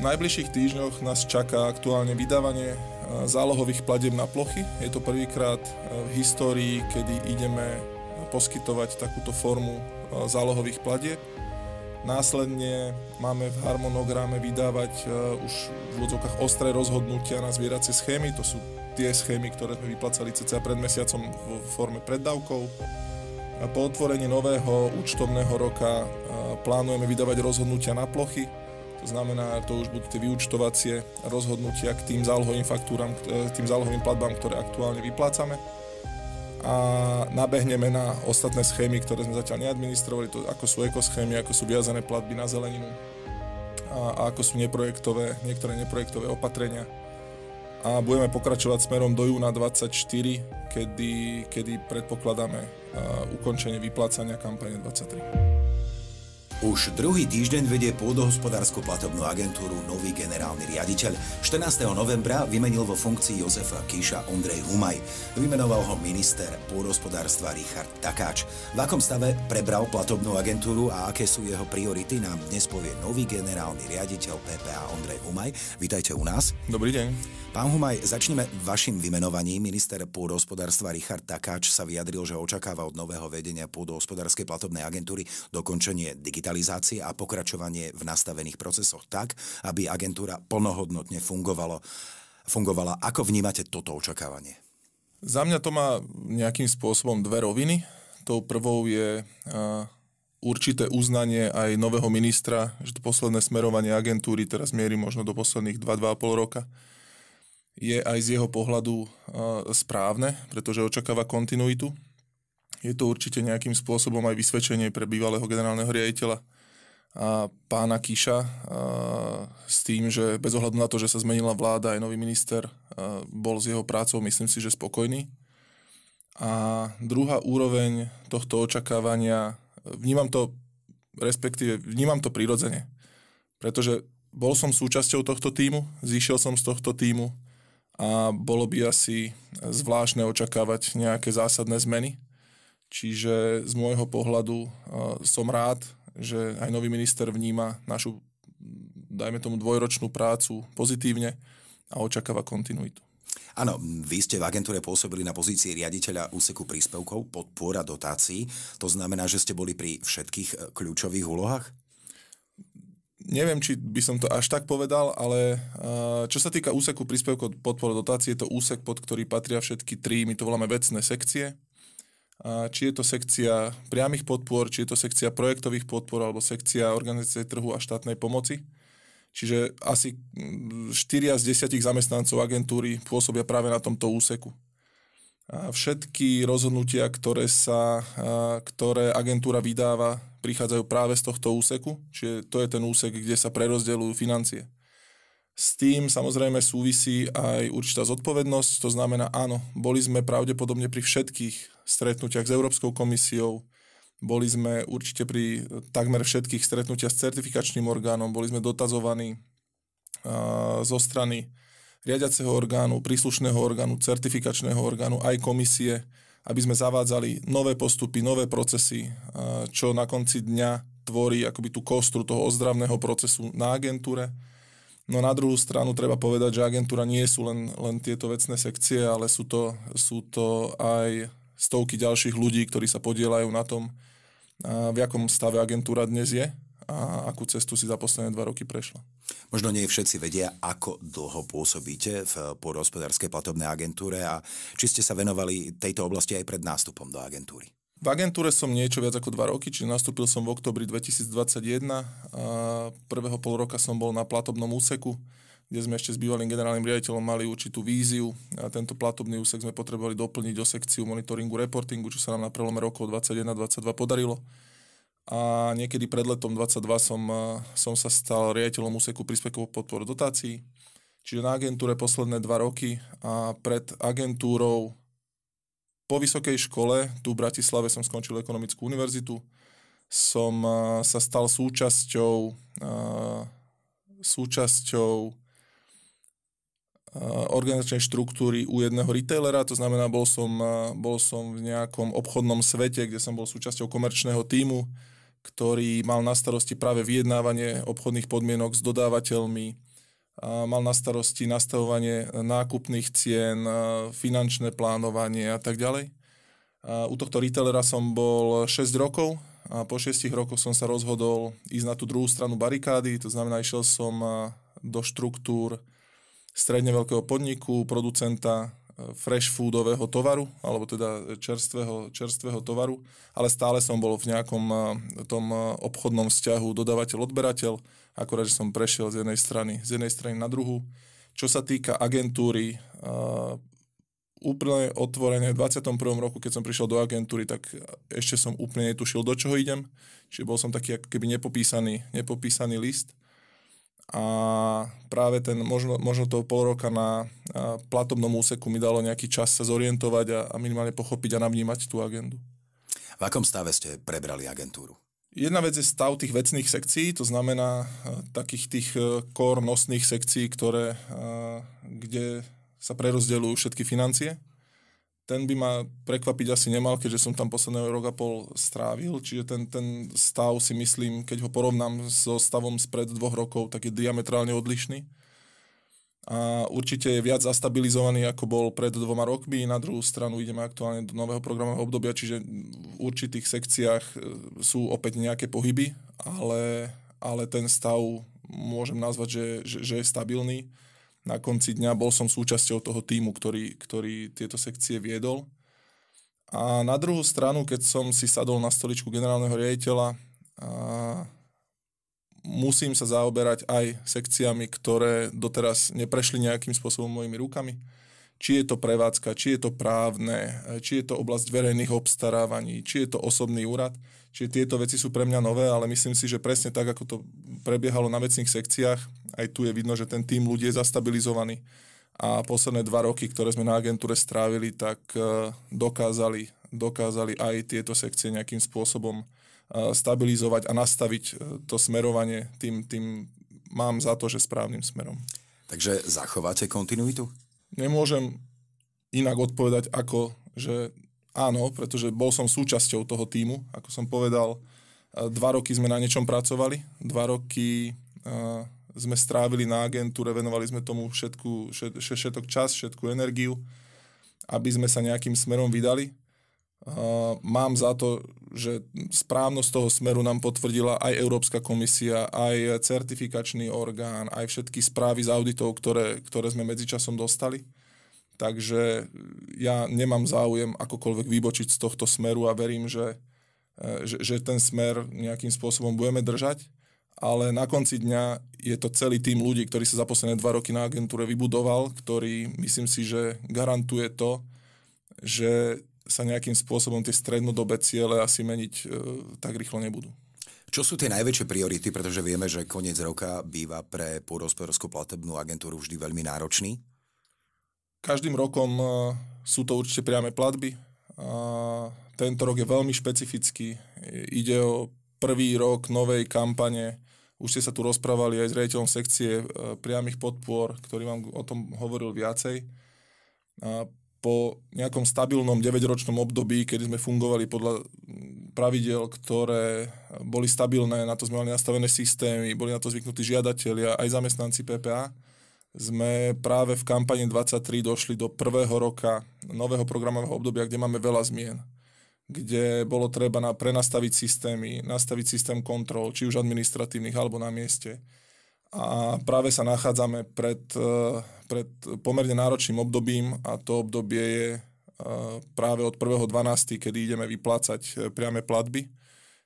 V najbližších týždňoch nás čaká aktuálne vydávanie zálohových platieb na plochy. Je to prvýkrát v histórii, kedy ideme poskytovať takúto formu zálohových platieb. Následne máme v harmonograme vydávať už v úvodzovkách ostré rozhodnutia na zvieracie schémy. To sú tie schémy, ktoré sme vyplácali cca pred mesiacom v forme preddávkov. Po otvorení nového účtovného roka plánujeme vydávať rozhodnutia na plochy. To znamená, to už budú tie vyúčtovacie rozhodnutia k tým zálohovým faktúram, tým zálohovým platbám, ktoré aktuálne vyplácame. A nabehneme na ostatné schémy, ktoré sme zatiaľ neadministrovali, to ako sú ekoschémy, ako sú viazané platby na zeleninu a ako sú niektoré neprojektové opatrenia. A budeme pokračovať smerom do júna 2024, kedy predpokladáme ukončenie vyplácania kampane 23. Už druhý týždeň vedie pôdohospodársku platobnú agentúru nový generálny riaditeľ. 14. novembra vymenil vo funkcii Jozefa Kíša Ondrej Humaj. Vymenoval ho minister pôdohospodárstva Richard Takáč. V akom stave prebral platobnú agentúru a aké sú jeho priority, nám dnes povie nový generálny riaditeľ PPA Ondrej Humaj. Vítajte u nás. Dobrý deň. Pán Humaj, začneme vašim vymenovaním. Minister pôdohospodárstva Richard Takáč sa vyjadril, že očakáva od nového vedenia pôdohospodárskej platobnej agentúry dokončenie digitalizácie a pokračovanie v nastavených procesoch tak, aby agentúra plnohodnotne fungovala. Ako vnímate toto očakávanie? Za mňa to má nejakým spôsobom dve roviny. Tou prvou je určité uznanie aj nového ministra, že to posledné smerovanie agentúry teraz mierí možno do posledných 2,5 roka. Je aj z jeho pohľadu správne, pretože očakáva kontinuitu. Je to určite nejakým spôsobom aj vysvedčenie pre bývalého generálneho riaditeľa a pána Kíša s tým, že bez ohľadu na to, že sa zmenila vláda, aj nový minister bol s jeho prácou, myslím si, že spokojný. A druhá úroveň tohto očakávania, vnímam to prirodzene, pretože bol som súčasťou tohto tímu, zišiel som z tohto tímu a bolo by asi zvláštne očakávať nejaké zásadné zmeny. Čiže z môjho pohľadu som rád, že aj nový minister vníma našu, dajme tomu, dvojročnú prácu pozitívne a očakáva kontinuitu. Áno, vy ste v agentúre pôsobili na pozícii riaditeľa úseku príspevkov, podpor a dotácií. To znamená, že ste boli pri všetkých kľúčových úlohách? Neviem, či by som to až tak povedal, ale čo sa týka úseku príspevkov, podpor a dotácií, je to úsek, pod ktorý patria všetky tri, my to voláme vecné sekcie. Či je to sekcia priamych podpor, či je to sekcia projektových podpor alebo sekcia organizácie trhu a štátnej pomoci. Čiže asi 4 z 10 zamestnancov agentúry pôsobia práve na tomto úseku. Všetky rozhodnutia, ktoré agentúra vydáva, prichádzajú práve z tohto úseku, čiže to je ten úsek, kde sa prerozdeľujú financie. S tým samozrejme súvisí aj určitá zodpovednosť, to znamená áno, boli sme pravdepodobne pri všetkých stretnutiach s Európskou komisiou, boli sme určite pri takmer všetkých stretnutiach s certifikačným orgánom, boli sme dotazovaní zo strany riadiaceho orgánu, príslušného orgánu, certifikačného orgánu, aj komisie, aby sme zavádzali nové postupy, nové procesy, čo na konci dňa tvorí akoby tú kostru toho ozdravného procesu na agentúre. No na druhú stranu treba povedať, že agentúra nie sú len tieto vecné sekcie, ale sú to aj stovky ďalších ľudí, ktorí sa podieľajú na tom, v akom stave agentúra dnes je a akú cestu si za posledné 2 roky prešla. Možno nie všetci vedia, ako dlho pôsobíte v pôdohospodárskej platobnej agentúre a či ste sa venovali tejto oblasti aj pred nástupom do agentúry. V agentúre som niečo viac ako 2 roky, čiže nastúpil som v októbri 2021. Prvého pol roka som bol na platobnom úseku, kde sme ešte s bývalým generálnym riaditeľom mali určitú víziu. A tento platobný úsek sme potrebovali doplniť o sekciu monitoringu, reportingu, čo sa nám na prelome rokov 2021-2022 podarilo. A niekedy pred letom 2022 som sa stal riaditeľom úseku príspevkov podpor dotácií. Čiže na agentúre posledné 2 roky a pred agentúrou po vysokej škole, tu v Bratislave som skončil ekonomickú univerzitu, som sa stal súčasťou organizačnej štruktúry u jedného retailera, to znamená, bol som v nejakom obchodnom svete, kde som bol súčasťou komerčného tímu, ktorý mal na starosti práve vyjednávanie obchodných podmienok s dodávateľmi, mal na starosti nastavovanie nákupných cien, finančné plánovanie a tak ďalej. U tohto retailera som bol 6 rokov a po 6 rokoch som sa rozhodol ísť na tú druhú stranu barikády, to znamená, išiel som do štruktúr stredne veľkého podniku, producenta fresh foodového tovaru, alebo teda čerstvého tovaru, ale stále som bol v nejakom tom obchodnom vzťahu dodávateľ-odberateľ, akorát, že som prešiel z jednej strany na druhú. Čo sa týka agentúry, úplne otvorene v 21. roku, keď som prišiel do agentúry, tak ešte som úplne netušil, do čoho idem. Čiže bol som taký ako keby nepopísaný list. A práve ten možno toho pol roka na platobnom úseku mi dalo nejaký čas sa zorientovať a minimálne pochopiť a navnímať tú agendu. V akom stave ste prebrali agentúru? Jedna vec je stav tých vecných sekcií, to znamená takých tých core nosných sekcií, kde sa prerozdeľujú všetky financie. Ten by ma prekvapiť asi nemal, keďže som tam posledný rok a pol strávil, čiže ten stav si myslím, keď ho porovnám so stavom spred 2 rokov, tak je diametrálne odlišný. A určite je viac zastabilizovaný, ako bol pred 2 rokmi. Na druhú stranu ideme aktuálne do nového programového obdobia, čiže v určitých sekciách sú opäť nejaké pohyby, ale ten stav môžem nazvať, že je stabilný. Na konci dňa bol som súčasťou toho tímu, ktorý tieto sekcie viedol. A na druhú stranu, keď som si sadol na stoličku generálneho riaditeľa, musím sa zaoberať aj sekciami, ktoré doteraz neprešli nejakým spôsobom mojimi rukami. Či je to prevádzka, či je to právne, či je to oblasť verejných obstarávaní, či je to osobný úrad. Čiže tieto veci sú pre mňa nové, ale myslím si, že presne tak, ako to prebiehalo na vecných sekciách, aj tu je vidno, že ten tím ľudí je zastabilizovaný. A posledné 2 roky, ktoré sme na agentúre strávili, tak dokázali aj tieto sekcie nejakým spôsobom stabilizovať a nastaviť to smerovanie tým mám za to, že správnym smerom. Takže zachováte kontinuitu? Nemôžem inak odpovedať ako, že áno, pretože bol som súčasťou toho tímu. Ako som povedal, 2 roky sme na niečom pracovali, 2 roky sme strávili na agentúre, venovali sme tomu všetok čas, všetku energiu, aby sme sa nejakým smerom vydali. Mám za to, že správnosť toho smeru nám potvrdila aj Európska komisia, aj certifikačný orgán, aj všetky správy z auditov, ktoré sme medzičasom dostali. Takže ja nemám záujem akokoľvek vybočiť z tohto smeru a verím, že ten smer nejakým spôsobom budeme držať. Ale na konci dňa je to celý tým ľudí, ktorý sa za posledné 2 roky na agentúre vybudoval, ktorý myslím si, že garantuje to, že sa nejakým spôsobom tie strednodobé ciele asi meniť tak rýchlo nebudú. Čo sú tie najväčšie priority, pretože vieme, že koniec roka býva pre pôdohospodársku platobnú agentúru vždy veľmi náročný? Každým rokom sú to určite priame platby. Tento rok je veľmi špecifický. Ide o prvý rok novej kampane. Už ste sa tu rozprávali aj s riaditeľom sekcie priamych podpor, ktorý vám o tom hovoril viacej. Po nejakom stabilnom 9-ročnom období, kedy sme fungovali podľa pravidiel, ktoré boli stabilné, na to sme mali nastavené systémy, boli na to zvyknutí žiadatelia, aj zamestnanci PPA, sme práve v kampani 23 došli do prvého roka nového programového obdobia, kde máme veľa zmien, kde bolo treba prenastaviť systémy, nastaviť systém kontrol, či už administratívnych, alebo na mieste. A práve sa nachádzame pred pomerne náročným obdobím a to obdobie je práve od 1.12., kedy ideme vyplácať priame platby.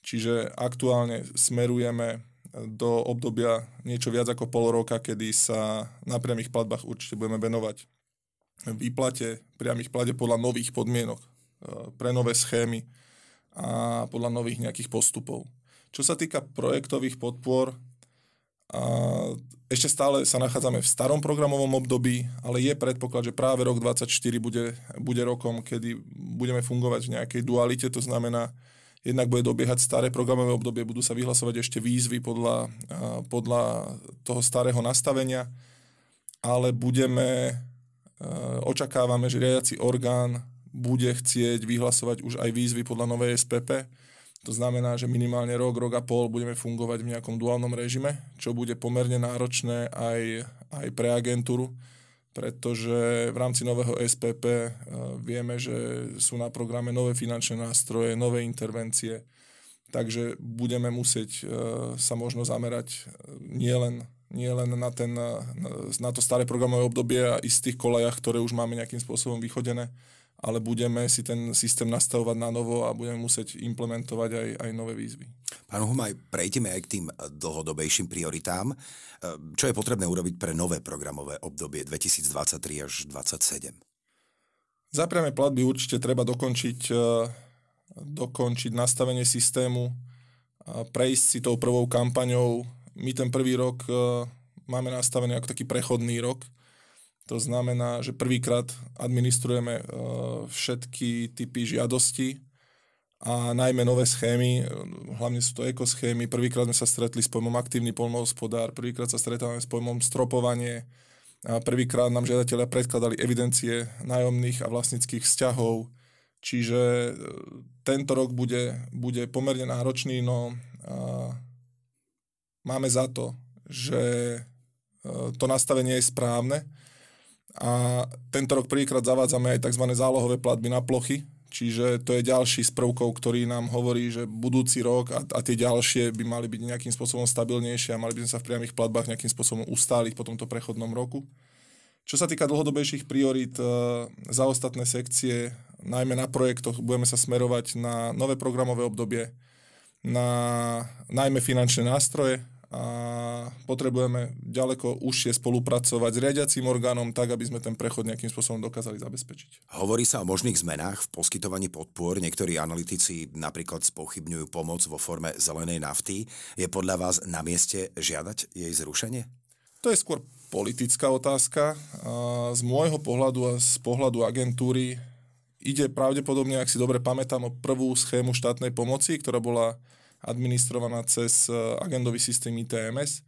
Čiže aktuálne smerujeme do obdobia niečo viac ako pol roka, kedy sa na priamých platbách určite budeme venovať výplate priamých platieb podľa nových podmienok, pre nové schémy a podľa nových nejakých postupov. Čo sa týka projektových podpor, ešte stále sa nachádzame v starom programovom období, ale je predpoklad, že práve rok 2024 bude rokom, kedy budeme fungovať v nejakej dualite, to znamená, jednak bude dobiehať staré programové obdobie, budú sa vyhlasovať ešte výzvy podľa toho starého nastavenia, ale očakávame, že riadiaci orgán bude chcieť vyhlasovať už aj výzvy podľa novej SPP, To znamená, že minimálne rok a pol budeme fungovať v nejakom duálnom režime, čo bude pomerne náročné aj pre agentúru, pretože v rámci nového SPP vieme, že sú na programe nové finančné nástroje, nové intervencie, takže budeme musieť sa možno zamerať nielen na to staré programové obdobie a ísť z tých kolejach, ktoré už máme nejakým spôsobom vychodené, ale budeme si ten systém nastavovať na novo a budeme musieť implementovať aj nové výzvy. Pán Humaj, prejdeme aj k tým dlhodobejším prioritám. Čo je potrebné urobiť pre nové programové obdobie 2023 až 2027? Za priame platby určite treba dokončiť nastavenie systému, prejsť si tou prvou kampaňou. My ten prvý rok máme nastavený ako taký prechodný rok. To znamená, že prvýkrát administrujeme všetky typy žiadosti a najmä nové schémy, hlavne sú to ekoschémy. Prvýkrát sme sa stretli s pojmom aktívny poľnohospodár, prvýkrát sa stretávame s pojmom stropovanie, a prvýkrát nám žiadatelia predkladali evidencie nájomných a vlastníckych vzťahov. Čiže tento rok bude pomerne náročný, no máme za to, že to nastavenie je správne. A tento rok prvýkrát zavádzame aj tzv. Zálohové platby na plochy, čiže to je ďalší z prvkov, ktorý nám hovorí, že budúci rok a tie ďalšie by mali byť nejakým spôsobom stabilnejšie a mali by sme sa v priamych platbách nejakým spôsobom ustáliť po tomto prechodnom roku. Čo sa týka dlhodobejších priorít za ostatné sekcie, najmä na projektoch, budeme sa smerovať na nové programové obdobie, na najmä finančné nástroje, a potrebujeme ďaleko užšie spolupracovať s riadiacím orgánom tak, aby sme ten prechod nejakým spôsobom dokázali zabezpečiť. Hovorí sa o možných zmenách v poskytovaní podpor. Niektorí analytici napríklad spochybňujú pomoc vo forme zelenej nafty. Je podľa vás na mieste žiadať jej zrušenie? To je skôr politická otázka. Z môjho pohľadu a z pohľadu agentúry ide pravdepodobne, ak si dobre pamätám, o prvú schému štátnej pomoci, ktorá bola administrovaná cez agendový systém ITMS.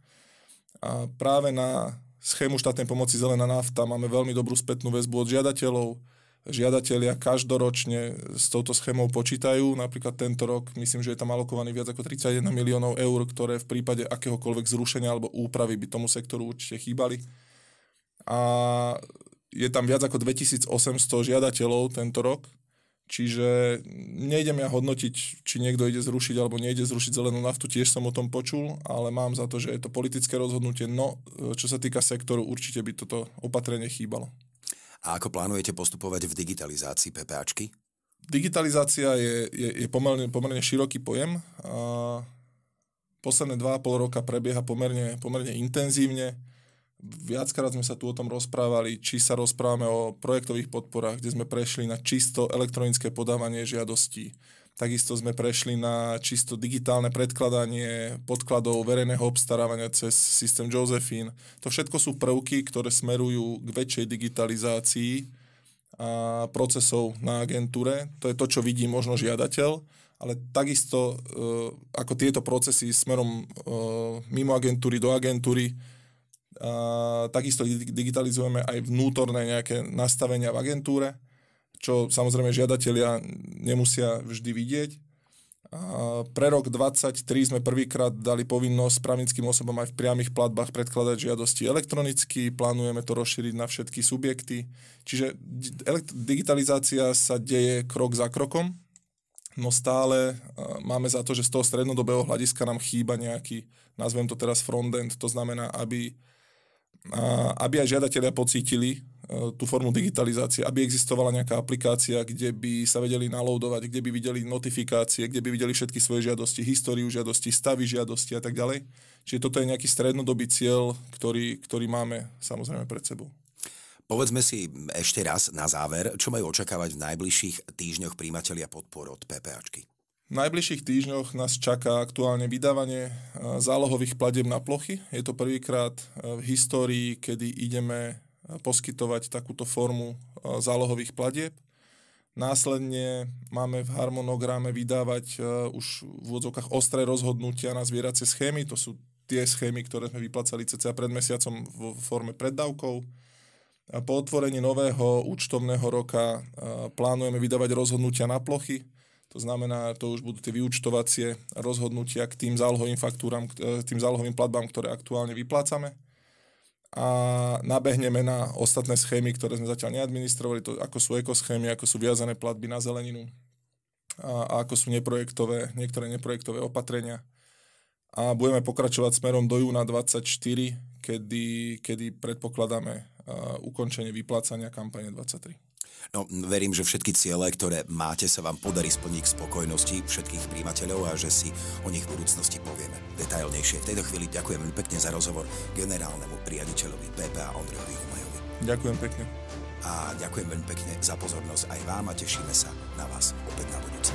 A práve na schému štátnej pomoci Zelená nafta máme veľmi dobrú spätnú väzbu od žiadateľov. Žiadatelia každoročne s touto schémou počítajú. Napríklad tento rok, myslím, že je tam alokovaný viac ako 31 miliónov eur, ktoré v prípade akéhokoľvek zrušenia alebo úpravy by tomu sektoru určite chýbali. A je tam viac ako 2800 žiadateľov tento rok. Čiže nejdem ja hodnotiť, či niekto ide zrušiť alebo nejde zrušiť zelenú naftu, tiež som o tom počul, ale mám za to, že je to politické rozhodnutie, no čo sa týka sektoru, určite by toto opatrenie chýbalo. A ako plánujete postupovať v digitalizácii PPAčky? Digitalizácia je pomerne široký pojem. Posledné 2,5 roka prebieha pomerne intenzívne. Viackrát sme sa tu o tom rozprávali, či sa rozprávame o projektových podporách, kde sme prešli na čisto elektronické podávanie žiadostí. Takisto sme prešli na čisto digitálne predkladanie podkladov verejného obstarávania cez systém Josephine. To všetko sú prvky, ktoré smerujú k väčšej digitalizácii a procesov na agentúre. To je to, čo vidí možno žiadateľ, ale takisto ako tieto procesy smerom mimo agentúry do agentúry, takisto digitalizujeme aj vnútorné nejaké nastavenia v agentúre, čo samozrejme žiadatelia nemusia vždy vidieť. Pre rok 2023 sme prvýkrát dali povinnosť právnickým osobám aj v priamych platbách predkladať žiadosti elektronicky, plánujeme to rozšíriť na všetky subjekty. Čiže digitalizácia sa deje krok za krokom, no stále máme za to, že z toho strednodobého hľadiska nám chýba nejaký, nazvem to teraz frontend, to znamená, aby aj žiadatelia pocítili tú formu digitalizácie, aby existovala nejaká aplikácia, kde by sa vedeli naloadovať, kde by videli notifikácie, kde by videli všetky svoje žiadosti, históriu žiadosti, stavy žiadosti a tak ďalej. Čiže toto je nejaký strednodobý cieľ, ktorý máme samozrejme pred sebou. Povedzme si ešte raz na záver, čo majú očakávať v najbližších týždňoch prijímatelia podpor od PPAčky. V najbližších týždňoch nás čaká aktuálne vydávanie zálohových platieb na plochy. Je to prvýkrát v histórii, kedy ideme poskytovať takúto formu zálohových platieb. Následne máme v harmonograme vydávať už v úvodzovkách ostré rozhodnutia na zvieracie schémy. To sú tie schémy, ktoré sme vyplácali cca pred mesiacom vo forme preddávkov. Po otvorení nového účtovného roka plánujeme vydávať rozhodnutia na plochy. To znamená, to už budú tie vyúčtovacie rozhodnutia k tým zálohovým faktúram, tým zálohovým platbám, ktoré aktuálne vyplácame. A nabehneme na ostatné schémy, ktoré sme zatiaľ neadministrovali, to ako sú ekoschémy, ako sú viazané platby na zeleninu a ako sú niektoré neprojektové opatrenia. A budeme pokračovať smerom do júna 2024, kedy predpokladáme ukončenie vyplácania kampane 23. No, verím, že všetky ciele, ktoré máte, sa vám podarí splniť k spokojnosti všetkých prijímateľov a že si o nich v budúcnosti povieme detailnejšie. V tejto chvíli ďakujem veľmi pekne za rozhovor generálnemu riaditeľovi PPA Ondrejovi Humajovi. Ďakujem pekne. A ďakujem veľmi pekne za pozornosť aj vám a tešíme sa na vás opäť na budúce.